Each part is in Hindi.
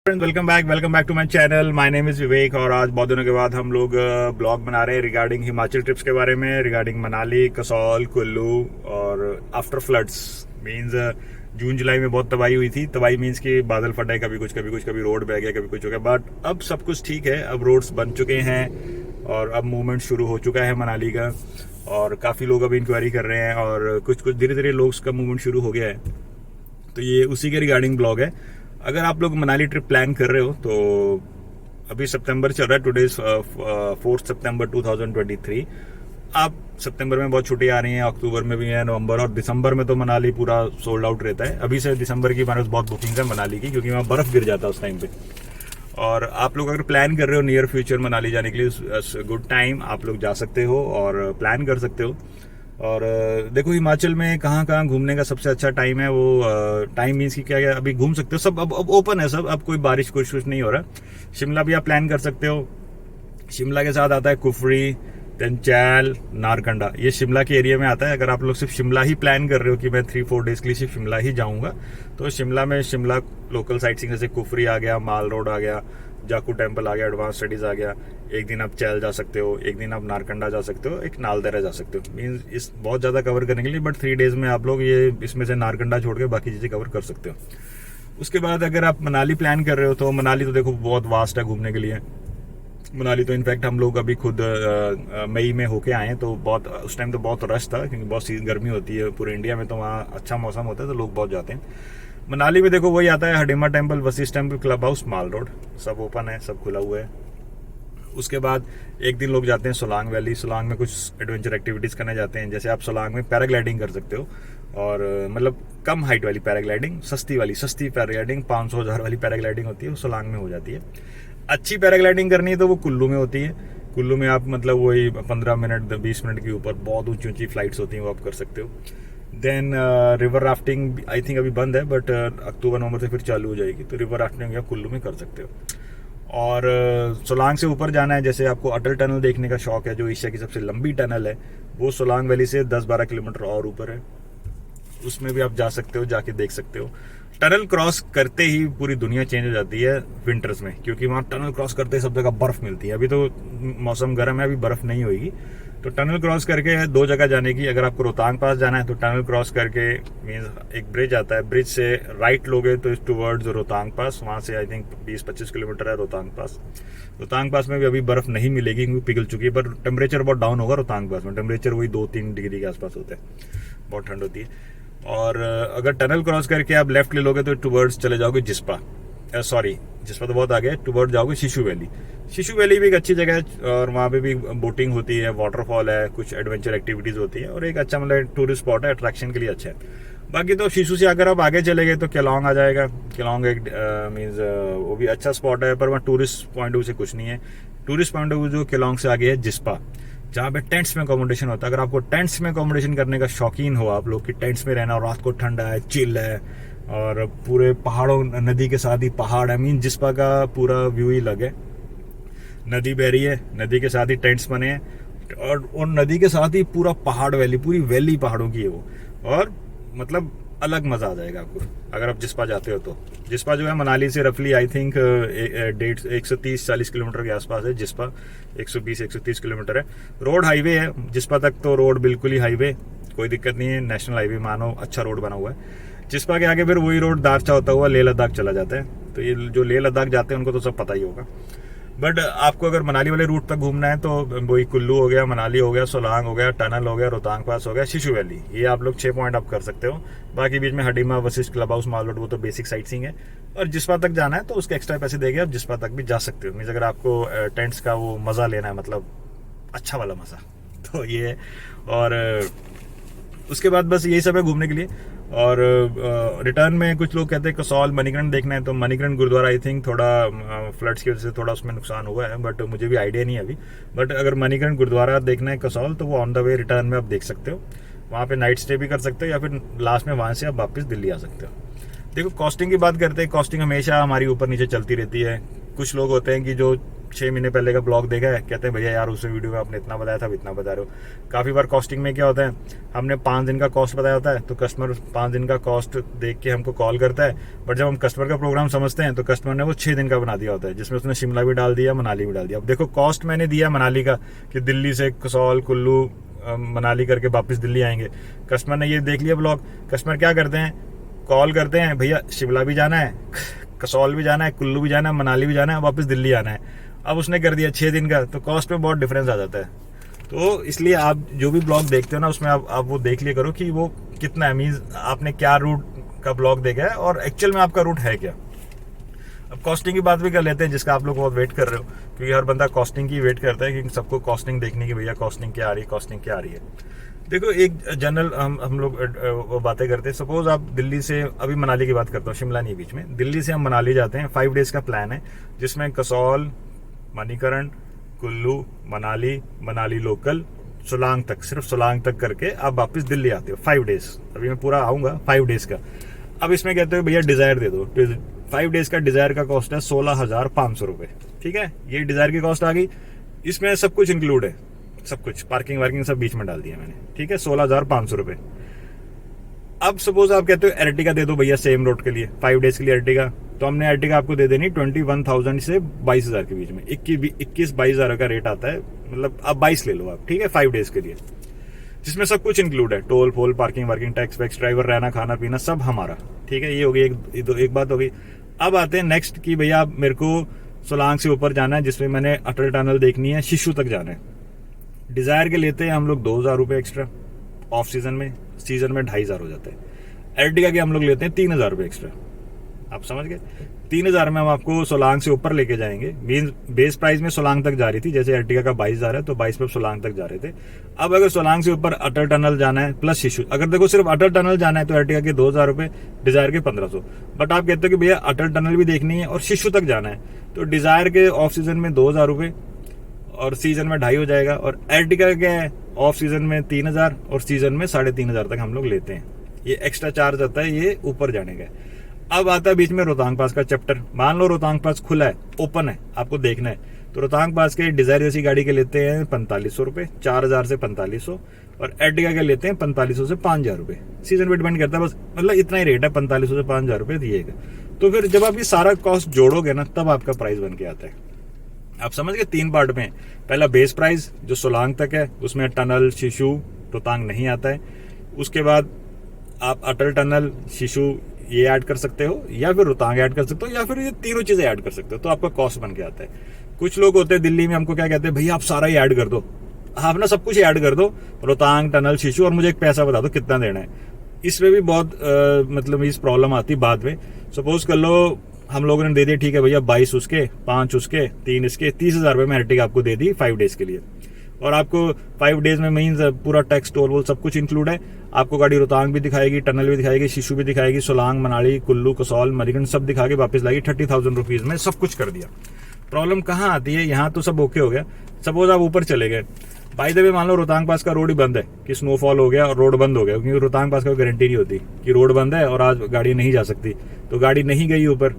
Friends, welcome back to my channel. My name is Vivek और आज बहुत दिनों के बाद हम लोग ब्लॉग बना रहे हैं रिगार्डिंग हिमाचल ट्रिप्स के बारे में, रिगार्डिंग मनाली, कसौल, कुल्लू और आफ्टर फ्लड्स मींस जून जुलाई में बहुत तबाही हुई थी। तबाही मींस कि बादल फटे, कभी रोड बह गया, कभी कुछ हो गया। बट अब सब कुछ ठीक है, अब रोड्स बन चुके हैं और अब मूवमेंट शुरू हो चुका है मनाली का और काफ़ी लोग अभी इंक्वायरी कर रहे हैं और कुछ धीरे धीरे लोग का मूवमेंट शुरू हो गया है। तो ये उसी के रिगार्डिंग ब्लॉग है। अगर आप लोग मनाली ट्रिप प्लान कर रहे हो तो अभी सितंबर चल रहा है, टुडे 4 सितंबर 2023। आप सितंबर में बहुत छुट्टियां आ रही हैं, अक्टूबर में भी है, नवंबर और दिसंबर में तो मनाली पूरा सोल्ड आउट रहता है। अभी से दिसंबर की हमारे पास बहुत बुकिंग है मनाली की, क्योंकि वहाँ बर्फ़ गिर जाता है उस टाइम पे। और आप लोग अगर प्लान कर रहे हो नियर फ्यूचर मनाली जाने के लिए, गुड टाइम, आप लोग जा सकते हो और प्लान कर सकते हो। और देखो हिमाचल में कहाँ कहाँ घूमने का सबसे अच्छा टाइम है, वो टाइम मीन्स की क्या है, अभी घूम सकते हो सब, अब ओपन है सब, अब कोई बारिश कुछ नहीं हो रहा। शिमला भी आप प्लान कर सकते हो। शिमला के साथ आता है कुफरी, चैल, नारकंडा, ये शिमला के एरिया में आता है। अगर आप लोग सिर्फ शिमला ही प्लान कर रहे हो कि मैं 3-4 डेज के लिए सिर्फ शिमला ही जाऊंगा, तो शिमला में शिमला लोकल साइट सीइंग जैसे कुफरी आ गया, माल रोड आ गया, जाकू टेम्पल आ गया, एडवांस स्टडीज आ गया। एक दिन आप चैल जा सकते हो, एक दिन आप नारकंडा जा सकते हो, एक नालदेहरा जा सकते हो। मीन्स इस बहुत ज़्यादा कवर करने के लिए, बट 3 डेज में आप लोग ये इसमें से नारकंडा छोड़ के बाकी चीज़ें कवर कर सकते हो। उसके बाद अगर आप मनाली प्लान कर रहे हो तो मनाली तो देखो बहुत वास्ट है घूमने के लिए। मनाली तो इनफैक्ट हम लोग अभी खुद मई में होके आए हैं, तो बहुत उस टाइम तो बहुत रश था, क्योंकि बहुत गर्मी होती है पूरे इंडिया में, तो वहाँ अच्छा मौसम होता है तो लोग बहुत जाते हैं। मनाली में देखो वही आता है, Hadimba temple, Vashisht temple, club house, mall road, सब ओपन है, सब खुला हुआ है। उसके बाद एक दिन लोग जाते हैं सोलांग वैली। सोलांग में कुछ एडवेंचर एक्टिविटीज़ करने जाते हैं, जैसे आप सोलांग में पैराग्लाइडिंग कर सकते हो। और मतलब कम हाइट वाली पैराग्लाइडिंग, सस्ती पैराग्लाइडिंग, 500-1000 वाली पैराग्लाइडिंग होती है, वो सोलांग में हो जाती है। अच्छी पैराग्लाइडिंग करनी है तो वो कुल्लू में होती है। कुल्लू में आप मतलब वही 15 मिनट 20 मिनट के ऊपर बहुत ऊंची ऊंची फ्लाइट्स होती हैं, वो आप कर सकते हो। Then river rafting I think अभी बंद है, बट अक्टूबर नवंबर से फिर चालू हो जाएगी, तो रिवर राफ्टिंग आप कुल्लू में कर सकते हो। और सोलांग से ऊपर जाना है, जैसे आपको अटल टनल देखने का शौक है, जो एशिया की सबसे लंबी टनल है, वो सोलांग वैली से 10-12 किलोमीटर और ऊपर है। उसमें भी आप जा सकते हो, जाके देख सकते हो। टनल क्रॉस करते ही पूरी दुनिया चेंज हो जाती है विंटर्स में, क्योंकि वहाँ टनल क्रॉस करते ही सब जगह बर्फ़ मिलती है। अभी तो मौसम गर्म है, अभी बर्फ़ नहीं होगी। तो टनल क्रॉस करके 2 जगह जाने की, अगर आपको रोहतांग पास जाना है तो टनल क्रॉस करके मीन्स एक ब्रिज आता है, ब्रिज से राइट लोगे तो टुवर्ड्स रोहतांग पास, वहाँ से आई थिंक 20-25 किलोमीटर है रोहतांग पास। रोहतांग पास में भी अभी बर्फ़ नहीं मिलेगी क्योंकि पिघल चुकी है, पर टेम्परेचर बहुत डाउन होगा रोहतांग पास में। टेम्परेचर वही 2-3 डिग्री के आसपास होता है, बहुत ठंड होती है। और अगर टनल क्रॉस करके आप लेफ्ट ले लोगे तो टुवर्ड्स चले जाओगे जिस्पा, जिस्पा तो बहुत आगे है, टुवर्ड जाओगे शिशु वैली। शिशु वैली भी एक अच्छी जगह है और वहाँ पे भी बोटिंग होती है, वाटरफॉल है, कुछ एडवेंचर एक्टिविटीज़ होती है और एक अच्छा मतलब टूरिस्ट स्पॉट है, अट्रैक्शन के लिए अच्छा है। बाकी तो शिशु से अगर आप आगे चले गए तो केलोंग आ जाएगा। केलोंग एक मीन्स वो भी अच्छा स्पॉट है, पर वहाँ टूरिस्ट पॉइंट ऑफ व्यू से कुछ नहीं है। टूरिस्ट पॉइंट ऑफ व्यू जो केलोंग से आगे है जिस्पा, जहाँ पे टेंट्स में अकोमोडेशन होता है। अगर आपको टेंट्स में अकोमोडेशन करने का शौकीन हो आप लोग, कि टेंट्स में रहना और रात को ठंडा है, चिल है और पूरे पहाड़ों, नदी के साथ ही पहाड़ है, मीन जिस्पा का पूरा व्यू ही अलग है। नदी बह रही है, नदी के साथ ही टेंट्स बने हैं और नदी के साथ ही पूरा पहाड़ वैली, पूरी वैली पहाड़ों की है वो, और मतलब अलग मजा आ जाएगा आपको अगर आप जिस्पा जाते हो तो। जिस्पा जो है मनाली से रफली आई थिंक 130-140 किलोमीटर के आसपास है जिस्पा, 120-130 किलोमीटर है। रोड हाईवे है जिस्पा तक, तो रोड बिल्कुल ही हाईवे, कोई दिक्कत नहीं है, नेशनल हाईवे मानो, अच्छा रोड बना हुआ है। जिस्पा के आगे फिर वही रोड दारचा होता हुआ लेह लद्दाख चला जाता है। तो ये जो लेह लद्दाख जाते हैं उनको तो सब पता ही होगा। बट आपको अगर मनाली वाले रूट तक घूमना है तो वही कुल्लू हो गया, मनाली हो गया, सोलांग हो गया, टनल हो गया, रोहतांग पास हो गया, शिशु वैली, ये आप लोग 6 पॉइंट आप कर सकते हो। बाकी बीच में हडिमा, Vashisht, club house, mall road, वो तो बेसिक साइट सीइंग है। और जिस्पा तक जाना है तो उसके एक्स्ट्रा पैसे देके आप जिस्पा तक भी जा सकते हो। मीन्स अगर आपको टेंट्स का वो मज़ा लेना है, मतलब अच्छा वाला मज़ा, तो ये है। और उसके बाद बस यही सब है घूमने के लिए। और रिटर्न में कुछ लोग कहते हैं कसौल, मणिकरण देखना है, तो मणिकरण गुरुद्वारा आई थिंक थोड़ा फ्लड्स की वजह से थोड़ा उसमें नुकसान हुआ है, बट मुझे भी आइडिया नहीं है अभी। बट अगर मणिकरण गुरुद्वारा देखना है कसौल, तो वो ऑन द वे रिटर्न में आप देख सकते हो, वहाँ पे नाइट स्टे भी कर सकते हो, या फिर लास्ट में वहाँ से आप वापस दिल्ली आ सकते हो। देखो कॉस्टिंग की बात करते हैं, कॉस्टिंग हमेशा हमारी ऊपर नीचे चलती रहती है। कुछ लोग होते हैं कि जो 6 महीने पहले का ब्लॉग देखा है, कहते हैं भैया यार उस वीडियो में आपने इतना बताया था, अब इतना बता रहे हो। काफ़ी बार कॉस्टिंग में क्या होता है, हमने 5 दिन का कॉस्ट बताया होता है, तो कस्टमर 5 दिन का कॉस्ट देख के हमको कॉल करता है, बट जब हम कस्टमर का प्रोग्राम समझते हैं तो कस्टमर ने वो 6 दिन का बना दिया होता है, जिसमें उसने शिमला भी डाल दिया, मनाली भी डाल दिया। अब देखो कॉस्ट मैंने दिया मनाली का कि दिल्ली से कसौल कुल्लू मनाली करके वापस दिल्ली आएंगे। कस्टमर ने ये देख लिया ब्लॉग, कस्टमर क्या करते हैं, कॉल करते हैं, भैया शिमला भी जाना है, कसौल भी जाना है, कुल्लू भी जाना है, मनाली भी जाना है, वापस दिल्ली आना है। अब उसने कर दिया 6 दिन का, तो कॉस्ट में बहुत डिफरेंस आ जाता है। तो इसलिए आप जो भी ब्लॉग देखते हो ना, उसमें आप वो देख लिया करो कि वो कितना है, मीन्स आपने क्या रूट का ब्लॉग देखा है और एक्चुअल में आपका रूट है क्या। अब कॉस्टिंग की बात भी कर लेते हैं, जिसका आप लोग बहुत वेट कर रहे हो, क्योंकि हर बंदा कॉस्टिंग की वेट करता है कि सबको कॉस्टिंग देखने की, भैया कॉस्टिंग क्या आ रही है, कॉस्टिंग क्या आ रही है। देखो एक जनरल हम लोग बातें करते हैं। सपोज आप दिल्ली से, अभी मनाली की बात करता हूँ, शिमला नहीं बीच में, दिल्ली से हम मनाली जाते हैं, 5 डेज का प्लान है, जिसमें कसौल, मणिकरण, कुल्लू, मनाली लोकल, सोलांग तक, सिर्फ सोलांग तक करके आप वापस दिल्ली आते हो 5 डेज। अभी मैं पूरा आऊँगा 5 डेज का। अब इसमें कहते हो भैया डिज़ायर दे दो, 5 डेज का डिज़ायर का कॉस्ट है 16,500 रुपये। ठीक है, ये डिज़ायर की कॉस्ट आ गई, इसमें सब कुछ इंक्लूड है, सब कुछ पार्किंग वार्किंग सब बीच में डाल दिया मैंने। ठीक है, 16,500 रुपये। अब सपोज आप कहते हो एर्टिगा दे दो भैया सेम रोड के लिए, 5 डेज के लिए एर्टिगा, तो हमने एर्टिगा आपको दे देनी 21,000 से 22,000 के बीच में, 21-22,000 का रेट आता है, मतलब आप 22 ले लो आप। ठीक है, 5 डेज के लिए, जिसमें सब कुछ इंक्लूड है, टोल फोल, parking working, tax wax, driver, रहना खाना पीना सब हमारा। ठीक है, ये हो गई एक बात हो गई। अब आते हैं नेक्स्ट की भैया मेरे को सोलांग से ऊपर जाना है, जिसमें मैंने अटल टनल देखनी है, शिशु तक जाना है। डिजायर के लेते हैं हम लोग 2,000 रुपये एक्स्ट्रा ऑफ सीजन में 2,500 हो जाते हैं। एर्टिगा के हम लोग लेते हैं 3,000 रुपये एक्स्ट्रा, आप समझ गए। 3,000 में हम आपको सोलांग से ऊपर लेके जाएंगे। मीन बेस प्राइस में सोलांग तक जा रही थी, जैसे एर्टिगा का 22,000 है तो 22 पे सोलांग तक जा रहे थे। अब अगर सोलांग से ऊपर अटल टनल जाना है प्लस शिशु, अगर देखो सिर्फ अटल टनल जाना है तो एर्टिगा के 2,000 रुपये, डिजायर के 1,500। बट आप कहते हो कि भैया अटल टनल भी देखनी है और शिशु तक जाना है, तो डिजायर के ऑफ सीजन में 2,000 रुपये और सीजन में 2,500 हो जाएगा। और एर्टिगा क्या है, ऑफ सीजन में 3,000 और सीजन में 3,500 तक हम लोग लेते हैं। ये एक्स्ट्रा चार्ज आता है, ये ऊपर जाने का। अब आता है बीच में रोहतांग पास का चैप्टर। मान लो रोहतांग पास खुला है, ओपन है, आपको देखना है, तो रोहतांग पास के डिजायर जैसी गाड़ी के लेते हैं 4,500 रुपये, 4,000 से 4,500, और एर्टिगा के लेते हैं 4,500 से 5,000 रुपये। सीजन पे डिपेंड करता है, बस मतलब इतना ही रेट है, 4,500 से 5,000 रुपये दिएगा। तो फिर जब आप ये सारा कॉस्ट जोड़ोगे ना, तब आपका प्राइस बन के आता है। आप समझ गए, 3 पार्ट में। पहला बेस प्राइस जो सोलांग तक है, उसमें टनल शिशु रोहतांग नहीं आता है। उसके बाद आप अटल टनल शिशु ये ऐड कर सकते हो, या फिर रोहतांग ऐड कर सकते हो, या फिर ये तीनों चीजें ऐड कर सकते हो, तो आपका कॉस्ट बन के आता है। कुछ लोग होते हैं दिल्ली में, हमको क्या कहते हैं, भैया आप सारा ही ऐड कर दो, आप ना सब कुछ ऐड कर दो, रोहतांग टनल शिशु, और मुझे एक पैसा बता दो कितना देना है। इसमें भी बहुत मतलब इस प्रॉब्लम आती है बाद में। सपोज कर लो हम लोगों ने दे दिया, ठीक है भैया 22 उसके, 5 उसके, 3 इसके, 30,000 रुपये में एर्टिगा आपको दे दी 5 डेज के लिए, और आपको 5 डेज में मीन्स पूरा टैक्स टोल वोल सब कुछ इंक्लूड है। आपको गाड़ी रोहतांग भी दिखाएगी, टनल भी दिखाएगी, शिशु भी दिखाएगी, सोलांग, मनाली, कुल्लू, कसौल, मणिकरण सब दिखा के वापस लाएगी 30,000 रुपीज में, सब कुछ कर दिया। प्रॉब्लम कहाँ आती है, यहाँ तो सब ओके हो गया। सपोज आप ऊपर चले गए, बाय द वे मान लो रोहतांग पास का रोड ही बंद है, कि स्नोफॉल हो गया और रोड बंद हो गया, क्योंकि रोहतांग पास का गारंटी नहीं होती कि रोड बंद है और आज गाड़ी नहीं जा सकती, तो गाड़ी नहीं गई ऊपर,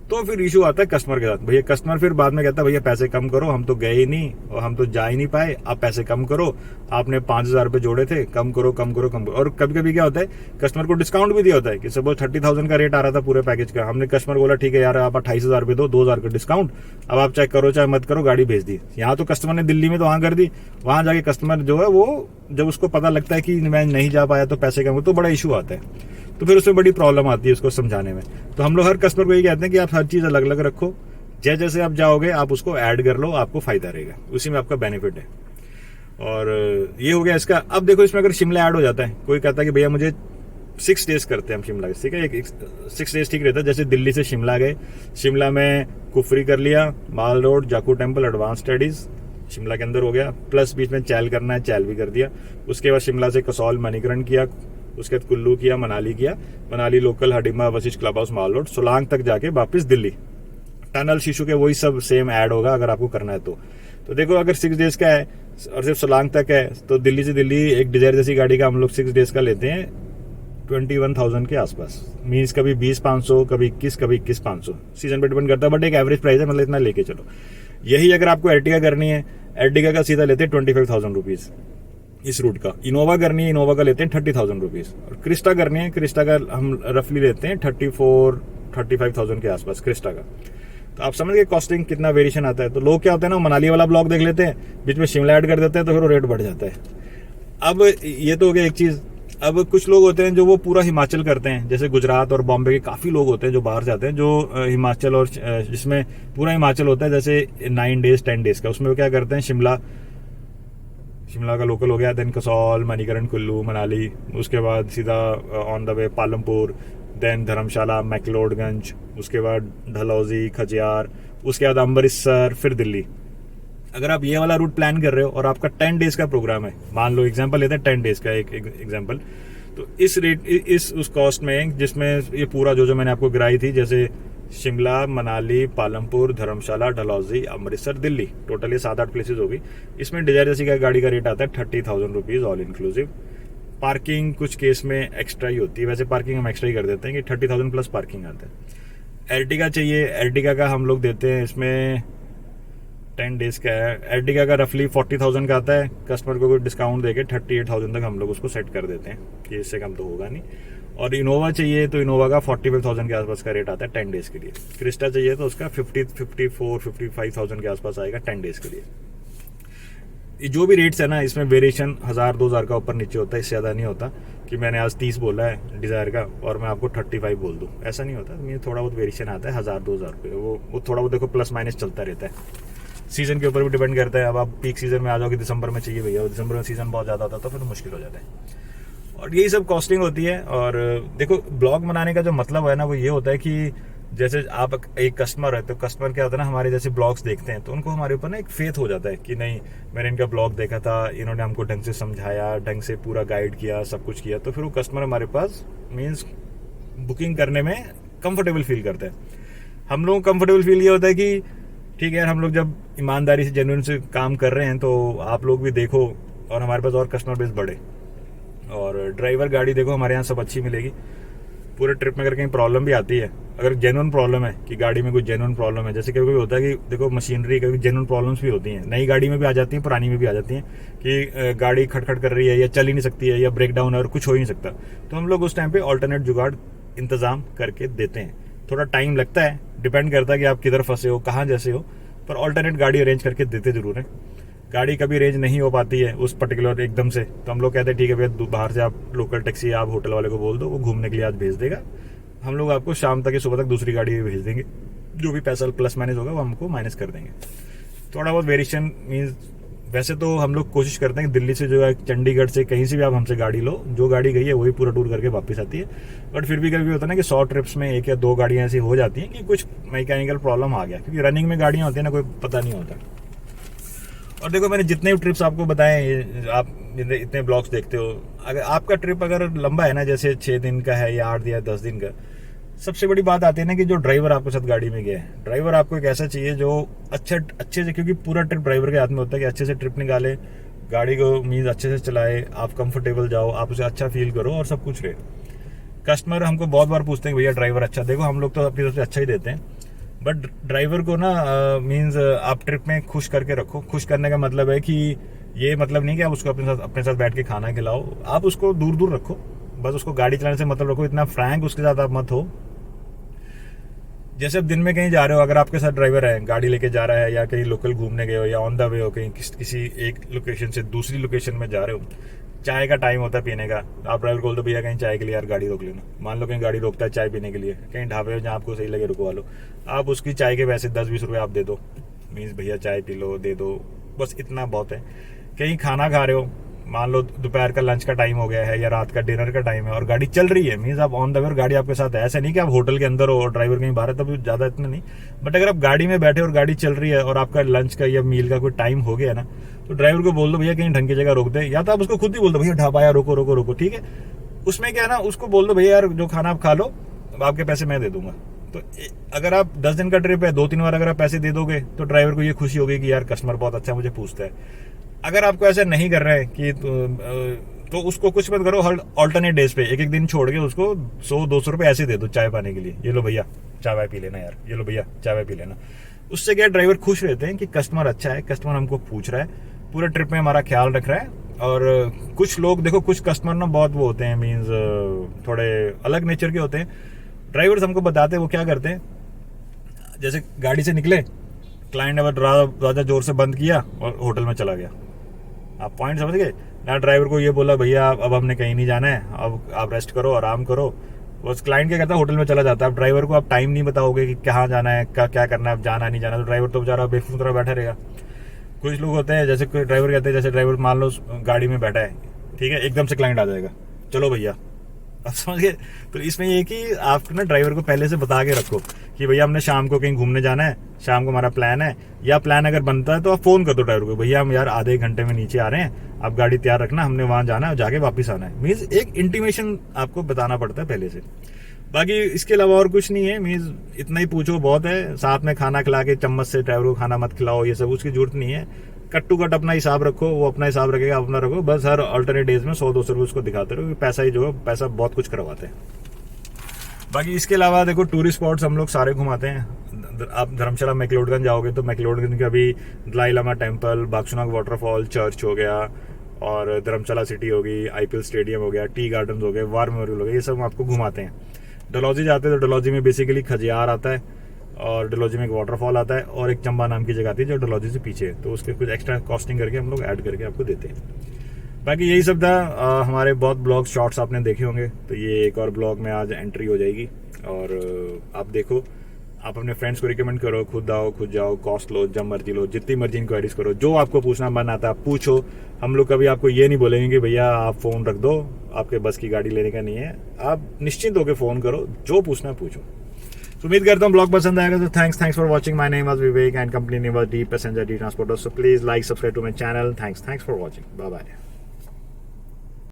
तो फिर इशू आता है कस्टमर के साथ। भैया कस्टमर फिर बाद में कहता है भैया पैसे कम करो, हम तो गए ही नहीं और हम तो जा ही नहीं पाए, आप पैसे कम करो, आपने 5,000 रुपये जोड़े थे, कम करो कम करो कम करो। और कभी कभी क्या होता है, कस्टमर को डिस्काउंट भी दिया होता है कि सपोज 30,000 का रेट आ रहा था पूरे पैकेज का, हमने कस्टमर को बोला ठीक है यार आप 28,000 रुपये दो, 2,000 का डिस्काउंट, अब आप चाहे करो चाहे मत करो, गाड़ी भेज दी। यहाँ तो कस्टमर ने दिल्ली में तो वहाँ कर दी, वहाँ जाके कस्टमर जो है वो जब उसको पता लगता है कि मैं नहीं जा पाया तो पैसे कम, तो बड़ा इशू आता है, तो फिर उसमें बड़ी प्रॉब्लम आती है उसको समझाने में। तो हम लोग हर कस्टमर को ये कहते हैं कि आप हर चीज़ अलग अलग रखो, जैसे जैसे आप जाओगे आप उसको ऐड कर लो, आपको फायदा रहेगा, उसी में आपका बेनिफिट है। और ये हो गया इसका। अब देखो इसमें अगर शिमला ऐड हो जाता है, कोई कहता है कि भैया मुझे 6 डेज करते हैं हम शिमला, ठीक है, 6 डेज ठीक रहता है। जैसे दिल्ली से शिमला गए, शिमला में कुफरी कर लिया, mall road, Jakhu temple, advance studies Shimla के अंदर हो गया, प्लस बीच में चैल करना है, चैल भी कर दिया। उसके बाद शिमला से कसौल, मणिकरण किया, उसके बाद कुल्लू किया, मनाली किया, Manali local, Hadimba, Vashisht, club house, mall road, Solang तक जाके वापस दिल्ली। टनल शिशु के वही सब सेम ऐड होगा अगर आपको करना है तो देखो अगर 6 डेज का है और सिर्फ सोलांग तक है, तो दिल्ली से दिल्ली एक डिजायर जैसी गाड़ी का हम लोग 6 डेज का लेते हैं 21,000 के आसपास। मीन्स कभी 20,500, कभी 21, कभी 21,500, सीजन पे डिपेंड करता है, बट एक एवरेज प्राइस है, मतलब इतना लेके चलो। यही अगर आपको एर्टिगा करनी है, एर्टिगा का सीधा लेते हैं 25,000 रुपीज़ इस रूट का। इनोवा करनी है, इनोवा का लेते हैं 30,000 रुपीज़। और क्रिस्टा करनी है, क्रिस्टा का हम रफली लेते हैं 35,000 के आसपास क्रिस्टा का। तो आप समझ गए कॉस्टिंग कितना वेरिएशन आता है। तो लोग क्या होते हैं ना, मनाली वाला ब्लॉग देख लेते हैं, बीच में शिमला ऐड कर देते हैं, तो फिर वो रेट बढ़ जाता है। अब ये तो हो गया एक चीज़। अब कुछ लोग होते हैं जो वो पूरा हिमाचल करते हैं, जैसे गुजरात और बॉम्बे के काफ़ी लोग होते हैं जो बाहर जाते हैं, जो हिमाचल और जिसमें पूरा हिमाचल होता है, जैसे 9 डेज 10 डेज का, उसमें वो क्या करते हैं, शिमला का लोकल हो गया, देन कसौल, मणिकरण, कुल्लू, मनाली, उसके बाद सीधा on the way Palampur, then Dharamshala, McLeodganj, उसके बाद डलहौजी, खजियार, उसके बाद अमृतसर, फिर दिल्ली। अगर आप ये वाला रूट प्लान कर रहे हो और आपका 10 डेज का प्रोग्राम है, मान लो एग्जांपल लेते हैं 10 डेज का एक एग्जांपल, तो इस रेट उस कॉस्ट में, जिसमें ये पूरा जो मैंने आपको गिराई थी, जैसे शिमला, मनाली, पालमपुर, धर्मशाला, डलहौजी, अमृतसर, दिल्ली, टोटल ये 7-8 प्लेसेस होगी। इसमें डिजायर जैसी का गाड़ी का रेट आता है 30,000 रुपीज़ ऑल इंक्लूसिव। पार्किंग कुछ केस में एक्स्ट्रा ही होती है, वैसे पार्किंग हम एक्स्ट्रा ही कर देते हैं कि 30,000 प्लस पार्किंग आता है। एर्टिगा चाहिए, एर्टिगा का हम लोग देते हैं, इसमें 10 डेज का है, एर्टिगा का रफली 40,000 का आता है। कस्टमर को कोई डिस्काउंट देके 38,000 तक हम लोग उसको सेट कर देते हैं कि इससे कम तो होगा नहीं। और इनोवा चाहिए तो इनोवा का 45,000 के आसपास का रेट आता है 10 डेज के लिए। क्रिस्टा चाहिए तो उसका 55,000 के आसपास आएगा 10 डेज के लिए। ये जो भी रेट्स है ना, इसमें वेरिएशन 1,000-2,000 का ऊपर नीचे होता है, इससे ज़्यादा नहीं होता कि मैंने आज 30 बोला है डिज़ायर का और मैं आपको 35 बोल दूँ, ऐसा नहीं होता। मेरे थोड़ा बहुत वेरिएशन आता है 1,000-2,000 रुपये, वो थोड़ा बहुत देखो प्लस माइनस चलता रहता है। सीजन के ऊपर भी डिपेंड करता है। अब आप पीक सीजन में आ जाओगे, दिसंबर में चाहिए भैया, दिसंबर में सीजन बहुत ज़्यादा होता है तो फिर मुश्किल हो जाता है। और यही सब कॉस्टिंग होती है। और देखो, ब्लॉग बनाने का जो मतलब है ना, वो ये होता है कि जैसे आप एक कस्टमर है, तो कस्टमर क्या होता है ना, हमारे जैसे ब्लॉग्स देखते हैं तो उनको हमारे ऊपर ना एक फेथ हो जाता है कि नहीं, मैंने इनका ब्लॉग देखा था, इन्होंने हमको ढंग से समझाया, ढंग से पूरा गाइड किया, सब कुछ किया, तो फिर वो कस्टमर हमारे पास मीन्स बुकिंग करने में कंफर्टेबल फील करते हैं। हम लोग कंफर्टेबल फील ये होता है कि ठीक है, हम लोग जब ईमानदारी से जेन्युइन से काम कर रहे हैं तो आप लोग भी देखो और हमारे पास और कस्टमर बेस बढ़े। और ड्राइवर गाड़ी देखो हमारे यहाँ सब अच्छी मिलेगी। पूरे ट्रिप में अगर कहीं प्रॉब्लम भी आती है, अगर जेन्युइन प्रॉब्लम है कि गाड़ी में कोई जेन्युइन प्रॉब्लम है, जैसे कभी होता है कि देखो मशीनरी कभी जेन्युइन प्रॉब्लम्स भी होती हैं, नई गाड़ी में भी आ जाती हैं, पुरानी में भी आ जाती हैं कि गाड़ी खटखट कर रही है या चल ही नहीं सकती है या ब्रेक डाउन है और कुछ हो ही नहीं सकता, तो हम लोग उस टाइम पे ऑल्टरनेट जुगाड़ इंतजाम करके देते हैं। थोड़ा टाइम लगता है, डिपेंड करता है कि आप किधर फंसे हो, कहाँ जैसे हो, पर ऑल्टरनेट गाड़ी अरेंज करके देते जरूर है। गाड़ी कभी अरेंज नहीं हो पाती है उस पर्टिकुलर एकदम से, तो हम लोग कहते हैं ठीक है भैया, बाहर से आप लोकल टैक्सी आप होटल वाले को बोल दो, वो घूमने के लिए आज भेज देगा, हम लोग आपको शाम तक या सुबह तक दूसरी गाड़ी भेज देंगे, जो भी पैसा प्लस माइनस होगा वो हमको माइनस कर देंगे। थोड़ा बहुत वेरिएशन मीन्स, वैसे तो हम लोग कोशिश करते हैं कि दिल्ली से जो है, चंडीगढ़ से कहीं से भी आप हमसे गाड़ी लो, जो गाड़ी गई है वही पूरा टूर करके वापस आती है। बट फिर भी कभी होता है ना कि 100 ट्रिप्स में 1 या 2 गाड़ियाँ ऐसी हो जाती हैं कि कुछ मैकेनिकल प्रॉब्लम आ गया, क्योंकि रनिंग में गाड़ियाँ होती है ना, कोई पता नहीं होता। और देखो, मैंने जितने भी ट्रिप्स आपको बताए, आप इतने ब्लॉग्स देखते हो, अगर आपका ट्रिप अगर लंबा है ना, जैसे 6 दिन का है या 8 या 10 दिन का, सबसे बड़ी बात आती है ना कि जो ड्राइवर आपके साथ गाड़ी में गया है, ड्राइवर आपको एक ऐसा चाहिए जो अच्छे से, क्योंकि पूरा ट्रिप ड्राइवर के हाथ में होता है कि अच्छे से ट्रिप निकाले, गाड़ी को मीन्स अच्छे से चलाए, आप कंफर्टेबल जाओ, आप उसे अच्छा फील करो और सब कुछ रहे। कस्टमर हमको बहुत बार पूछते हैं भैया ड्राइवर अच्छा, देखो हम लोग तो अपनी तरफ से अच्छा ही देते हैं, बट ड्राइवर को ना मीन्स आप ट्रिप में खुश करके रखो। खुश करने का मतलब है कि ये मतलब नहीं कि आप उसको अपने साथ बैठ के खाना खिलाओ, आप उसको दूर दूर रखो, बस उसको गाड़ी चलाने से मतलब रखो, इतना फ्रैंक उसके साथ आप मत हो। जैसे अब दिन में कहीं जा रहे हो, अगर आपके साथ ड्राइवर है, गाड़ी लेके जा रहा है, या कहीं लोकल घूमने गए हो, या ऑन द वे हो कहीं किसी एक लोकेशन से दूसरी लोकेशन में जा रहे हो, चाय का टाइम होता है पीने का, आप ड्राइवर को बोल दो भैया कहीं चाय के लिए यार गाड़ी रोक लेना। मान लो कहीं गाड़ी रोकता है चाय पीने के लिए, कहीं ढाबे हो जहाँ आपको सही लगे रुकवा लो, आप उसकी चाय के पैसे 10-20 रुपये आप दे दो, मीन्स भैया चाय पी लो, दे दो, बस इतना बहुत है। कहीं खाना खा रहे हो, मान लो दोपहर का लंच का टाइम हो गया है या रात का डिनर का टाइम है और गाड़ी चल रही है, मीन्स आप ऑन द वे, गाड़ी आपके साथ है, ऐसा नहीं कि आप होटल के अंदर हो और ड्राइवर कहीं बाहर है, तब ज़्यादा इतना नहीं, बट अगर आप गाड़ी में बैठे और गाड़ी चल रही है और आपका लंच का या मील का कोई टाइम हो गया ना, तो ड्राइवर को बोल दो भैया कहीं ढंग की जगह रोक दे, या तो आप उसको खुद ही बोल दो भैया ढाबा या रोको रोको रोको, ठीक है। उसमें क्या है ना, उसको बोल दो भैया यार जो खाना आप खा लो, आपके पैसे मैं दे दूंगा। तो अगर आप 10 दिन का ट्रिप है, 2-3 बार अगर आप पैसे दे दोगे तो ड्राइवर को ये खुशी होगी कि यार कस्टमर बहुत अच्छा मुझे पूछता है। अगर आपको ऐसा नहीं कर रहे हैं तो उसको कुछ मत करो, हर ऑल्टरनेट डेज पे एक एक दिन छोड़ के उसको 100-200 रुपये ऐसे दे दो चाय पाने के लिए, ये लो भैया चाय वाय पी लेना यार, ये लो भैया चाय वाय पी लेना। उससे क्या ड्राइवर खुश रहते हैं कि कस्टमर अच्छा है, कस्टमर हमको पूछ रहा है, पूरे ट्रिप में हमारा ख्याल रख रहा है। और कुछ लोग देखो, कुछ कस्टमर ना बहुत वो होते हैं, मीन्स थोड़े अलग नेचर के होते हैं। ड्राइवर्स हमको बताते हैं वो क्या करते हैं, जैसे गाड़ी से निकले, क्लाइंट ने ज़्यादा जोर से बंद किया और होटल में चला गया। आप पॉइंट समझ गए ना? ड्राइवर को ये बोला भैया अब हमने कहीं नहीं जाना है, अब आप रेस्ट करो, आराम करो। बस क्लाइंट क्या करता है, होटल में चला जाता है। अब ड्राइवर को आप टाइम नहीं बताओगे कि कहाँ जाना है, क्या करना है, जाना नहीं जाना, तो ड्राइवर तो बेचारा बेवकूफ़ तरह बैठा रहेगा। कुछ लोग होते हैं, जैसे कोई ड्राइवर कहते हैं, जैसे ड्राइवर मान लो गाड़ी में बैठा है, ठीक है, एकदम से क्लाइंट आ जाएगा, चलो भैया, आप समझ गए। तो इसमें ये कि आप ना ड्राइवर को पहले से बता के रखो कि भैया हमने शाम को कहीं घूमने जाना है, शाम को हमारा प्लान है, या प्लान अगर बनता है तो आप फोन कर दो ड्राइवर को, भैया हम यार आधे घंटे में नीचे आ रहे हैं, आप गाड़ी तैयार रखना, हमने वहां जाना है, जाके वापस आना है। मीन्स एक इंटीमेशन आपको बताना पड़ता है पहले से। बाकी इसके अलावा और कुछ नहीं है, मीन्स इतना ही पूछो बहुत है। साथ में खाना खिला के चम्मच से ड्राइवर को खाना मत खिलाओ, ये सब उसकी जरूरत नहीं है। कट टू कट अपना हिसाब रखो, वो अपना हिसाब रखेगा, अपना रखो। बस हर अल्टरनेट डेज में 100-200 रुपये उसको दिखाते रहो, पैसा ही जो है, पैसा बहुत कुछ करवाते हैं। बाकी इसके अलावा देखो, टूरिस्ट स्पॉट्स हम लोग सारे घुमाते हैं। आप धर्मशाला मैक्लोडगंज जाओगे तो मैक्लोडगंज का भी Dalai Lama temple, Bhagsunag waterfall, church हो गया, और धर्मशाला सिटी होगी, IPL स्टेडियम हो गया, टी गार्डन हो गए, वार मेमोरियल हो गया, ये सब हम आपको घुमाते हैं। डलहौजी जाते हैं तो डलहौजी में बेसिकली खजियार आता है, और डलहौजी में एक वाटरफॉल आता है, और एक चंबा नाम की जगह आती है जो डलहौजी से पीछे है, तो उसके कुछ एक्स्ट्रा कॉस्टिंग करके हम लोग ऐड करके आपको देते हैं। बाकी यही सब था। हमारे बहुत ब्लॉग शॉर्ट्स आपने देखे होंगे, तो ये एक और ब्लॉग में आज एंट्री हो जाएगी, और आप देखो, आप अपने फ्रेंड्स को रिकमेंड करो, खुद आओ, खुद जाओ, कॉस्ट लो, जब मर्जी लो, जितनी मर्जी इंक्वायरीज करो, जो आपको पूछना मन आता है पूछो। हम लोग कभी आपको ये नहीं बोलेंगे कि भैया आप फ़ोन रख दो, आपके बस की गाड़ी लेने का नहीं है। आप निश्चिंत होकर फ़ोन करो, जो पूछना पूछो। तो उम्मीद करता हूँ ब्लॉग पसंद आएगा। तो thanks for watching. My name was Vivek and company name was the passenger the transporter. So please like, subscribe to my channel. Thanks for watching. Bye bye.